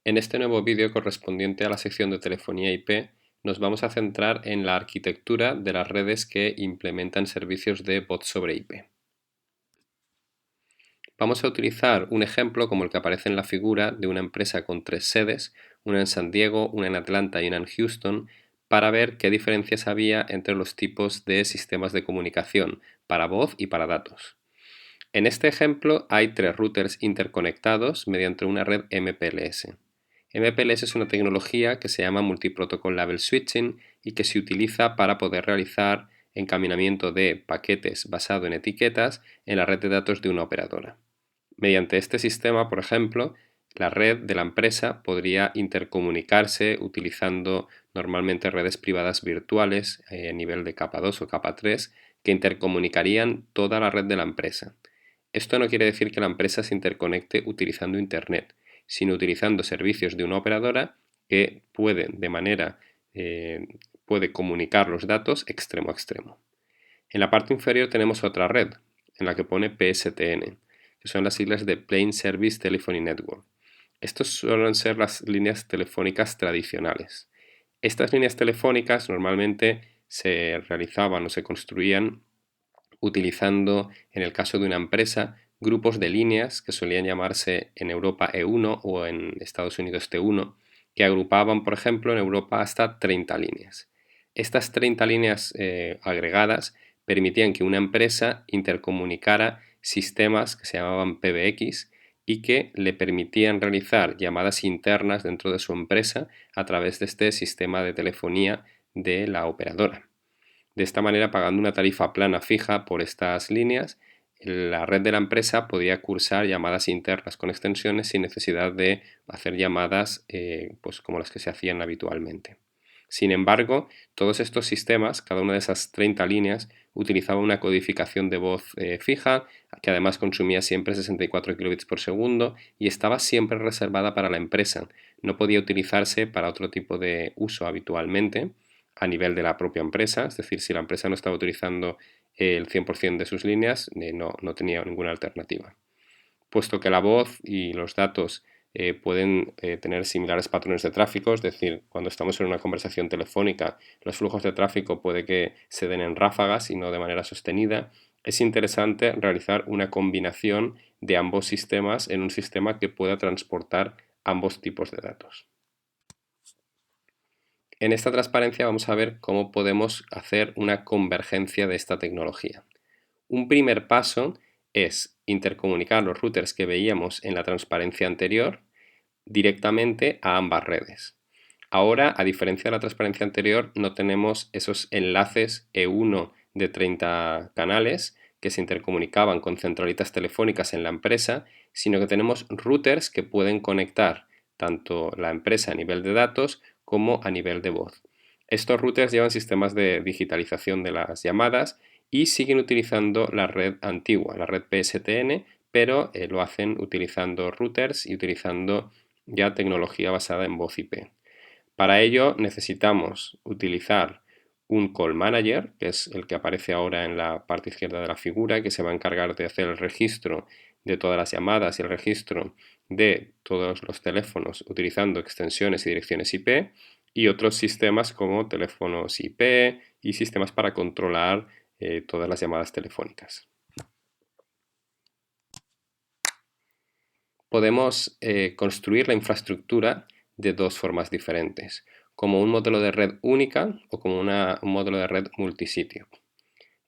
En este nuevo vídeo correspondiente a la sección de telefonía IP, nos vamos a centrar en la arquitectura de las redes que implementan servicios de voz sobre IP. Vamos a utilizar un ejemplo como el que aparece en la figura de una empresa con 3 sedes, una en San Diego, una en Atlanta y una en Houston, para ver qué diferencias había entre los tipos de sistemas de comunicación para voz y para datos. En este ejemplo hay 3 routers interconectados mediante una red MPLS. MPLS es una tecnología que se llama Multiprotocol Label Switching y que se utiliza para poder realizar encaminamiento de paquetes basado en etiquetas en la red de datos de una operadora. Mediante este sistema, por ejemplo, la red de la empresa podría intercomunicarse utilizando normalmente redes privadas virtuales a nivel de capa 2 o capa 3 que intercomunicarían toda la red de la empresa. Esto no quiere decir que la empresa se interconecte utilizando Internet, sino utilizando servicios de una operadora que puede comunicar los datos extremo a extremo. En la parte inferior tenemos otra red, en la que pone PSTN, que son las siglas de Plain Service Telephony Network. Estos suelen ser las líneas telefónicas tradicionales. Estas líneas telefónicas normalmente se realizaban o se construían utilizando, en el caso de una empresa, grupos de líneas que solían llamarse en Europa E1 o en Estados Unidos T1, que agrupaban, por ejemplo, en Europa hasta 30 líneas. Estas 30 líneas agregadas permitían que una empresa intercomunicara sistemas que se llamaban PBX y que le permitían realizar llamadas internas dentro de su empresa a través de este sistema de telefonía de la operadora. De esta manera, pagando una tarifa plana fija por estas líneas, la red de la empresa podía cursar llamadas internas con extensiones sin necesidad de hacer llamadas pues como las que se hacían habitualmente. Sin embargo, todos estos sistemas, cada una de esas 30 líneas, utilizaba una codificación de voz fija, que además consumía siempre 64 kilobits por segundo y estaba siempre reservada para la empresa. No podía utilizarse para otro tipo de uso habitualmente a nivel de la propia empresa, es decir, si la empresa no estaba utilizando el 100% de sus líneas, no tenía ninguna alternativa. Puesto que la voz y los datos pueden tener similares patrones de tráfico, es decir, cuando estamos en una conversación telefónica, los flujos de tráfico puede que se den en ráfagas y no de manera sostenida, es interesante realizar una combinación de ambos sistemas en un sistema que pueda transportar ambos tipos de datos. En esta transparencia vamos a ver cómo podemos hacer una convergencia de esta tecnología. Un primer paso es intercomunicar los routers que veíamos en la transparencia anterior directamente a ambas redes. Ahora, a diferencia de la transparencia anterior, no tenemos esos enlaces E1 de 30 canales que se intercomunicaban con centralitas telefónicas en la empresa, sino que tenemos routers que pueden conectar tanto la empresa a nivel de datos como a nivel de voz. Estos routers llevan sistemas de digitalización de las llamadas y siguen utilizando la red antigua, la red PSTN, pero lo hacen utilizando routers y utilizando ya tecnología basada en voz IP. Para ello necesitamos utilizar un call manager, que es el que aparece ahora en la parte izquierda de la figura, que se va a encargar de hacer el registro de todas las llamadas y el registro de todos los teléfonos utilizando extensiones y direcciones IP, y otros sistemas como teléfonos IP y sistemas para controlar todas las llamadas telefónicas. Podemos construir la infraestructura de dos formas diferentes, como un modelo de red única o como un modelo de red multisitio.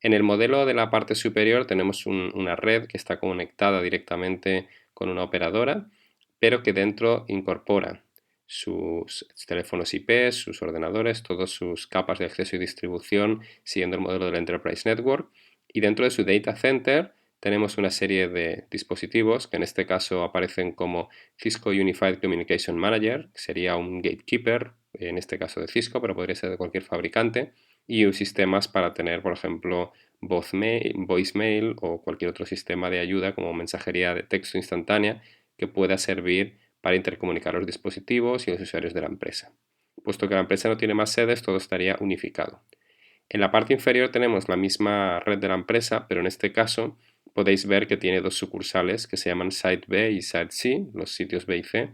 En el modelo de la parte superior tenemos una red que está conectada directamente con una operadora, pero que dentro incorpora sus teléfonos IP, sus ordenadores, todas sus capas de acceso y distribución siguiendo el modelo del Enterprise Network, y dentro de su data center tenemos una serie de dispositivos que en este caso aparecen como Cisco Unified Communication Manager, que sería un gatekeeper, en este caso de Cisco, pero podría ser de cualquier fabricante, y sistemas para tener, por ejemplo, voicemail o cualquier otro sistema de ayuda como mensajería de texto instantánea que pueda servir para intercomunicar los dispositivos y los usuarios de la empresa. Puesto que la empresa no tiene más sedes, todo estaría unificado. En la parte inferior tenemos la misma red de la empresa, pero en este caso podéis ver que tiene dos sucursales que se llaman Site B y Site C, los sitios B y C,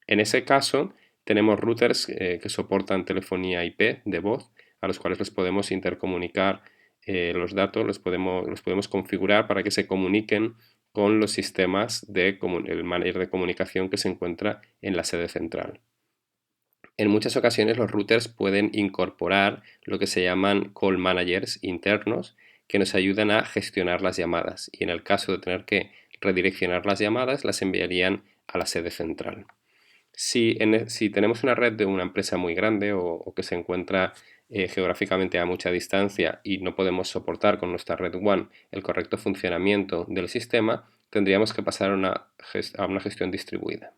En ese caso, tenemos routers que soportan telefonía IP de voz, a los cuales les podemos intercomunicar los datos, los podemos configurar para que se comuniquen con los sistemas el manager de comunicación que se encuentra en la sede central. En muchas ocasiones los routers pueden incorporar lo que se llaman call managers internos que nos ayudan a gestionar las llamadas y en el caso de tener que redireccionar las llamadas las enviarían a la sede central. Si tenemos una red de una empresa muy grande o que se encuentra geográficamente a mucha distancia y no podemos soportar con nuestra red WAN el correcto funcionamiento del sistema, tendríamos que pasar a una gestión distribuida.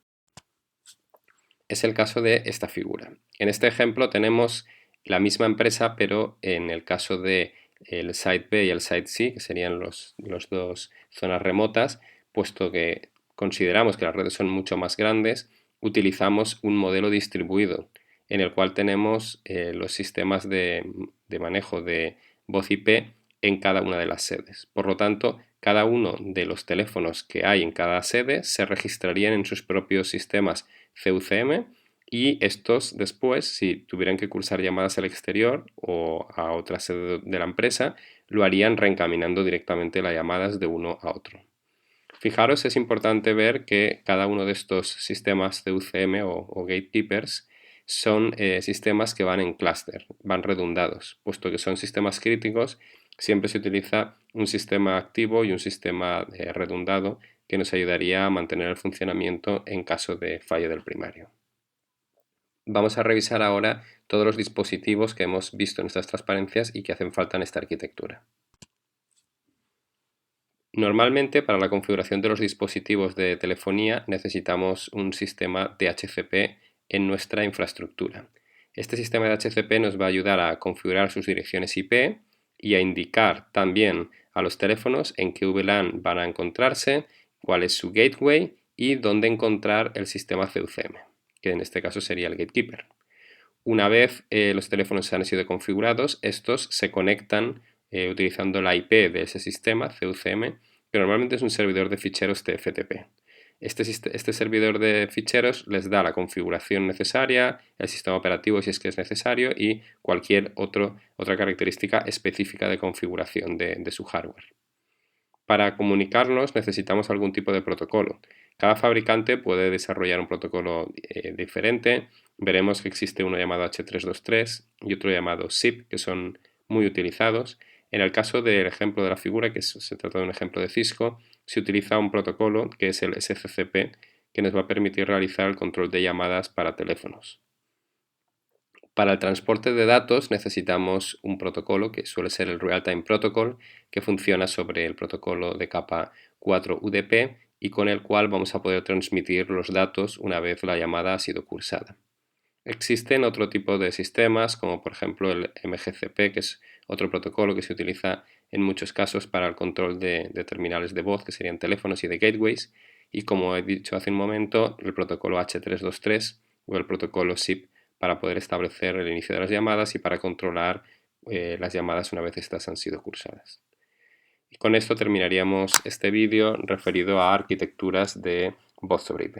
Es el caso de esta figura. En este ejemplo tenemos la misma empresa, pero en el caso de el Site B y el Site C, que serían los dos zonas remotas, puesto que consideramos que las redes son mucho más grandes, utilizamos un modelo distribuido en el cual tenemos los sistemas de manejo de voz IP en cada una de las sedes. Por lo tanto, cada uno de los teléfonos que hay en cada sede se registrarían en sus propios sistemas CUCM y estos después, si tuvieran que cursar llamadas al exterior o a otra sede de la empresa, lo harían reencaminando directamente las llamadas de uno a otro. Fijaros, es importante ver que cada uno de estos sistemas CUCM o gatekeepers son sistemas que van en clúster, van redundados, puesto que son sistemas críticos. Siempre se utiliza un sistema activo y un sistema redundado que nos ayudaría a mantener el funcionamiento en caso de fallo del primario. Vamos a revisar ahora todos los dispositivos que hemos visto en estas transparencias y que hacen falta en esta arquitectura. Normalmente para la configuración de los dispositivos de telefonía necesitamos un sistema DHCP en nuestra infraestructura. Este sistema de DHCP nos va a ayudar a configurar sus direcciones IP y a indicar también a los teléfonos en qué VLAN van a encontrarse, cuál es su gateway y dónde encontrar el sistema CUCM, que en este caso sería el gatekeeper. Una vez los teléfonos han sido configurados, estos se conectan utilizando la IP de ese sistema CUCM, que normalmente es un servidor de ficheros TFTP. Este servidor de ficheros les da la configuración necesaria, el sistema operativo si es que es necesario y cualquier otra característica específica de configuración de su hardware. Para comunicarnos necesitamos algún tipo de protocolo. Cada fabricante puede desarrollar un protocolo diferente. Veremos que existe uno llamado H323 y otro llamado SIP, que son muy utilizados. En el caso del ejemplo de la figura, que se trata de un ejemplo de Cisco, se utiliza un protocolo que es el SCCP, que nos va a permitir realizar el control de llamadas para teléfonos. Para el transporte de datos necesitamos un protocolo que suele ser el Real-Time Protocol, que funciona sobre el protocolo de capa 4 UDP y con el cual vamos a poder transmitir los datos una vez la llamada ha sido cursada. Existen otro tipo de sistemas, como por ejemplo el MGCP, que es otro protocolo que se utiliza en muchos casos para el control de terminales de voz, que serían teléfonos y de gateways, y como he dicho hace un momento, el protocolo H323 o el protocolo SIP para poder establecer el inicio de las llamadas y para controlar las llamadas una vez estas han sido cursadas. Y con esto terminaríamos este vídeo referido a arquitecturas de voz sobre IP.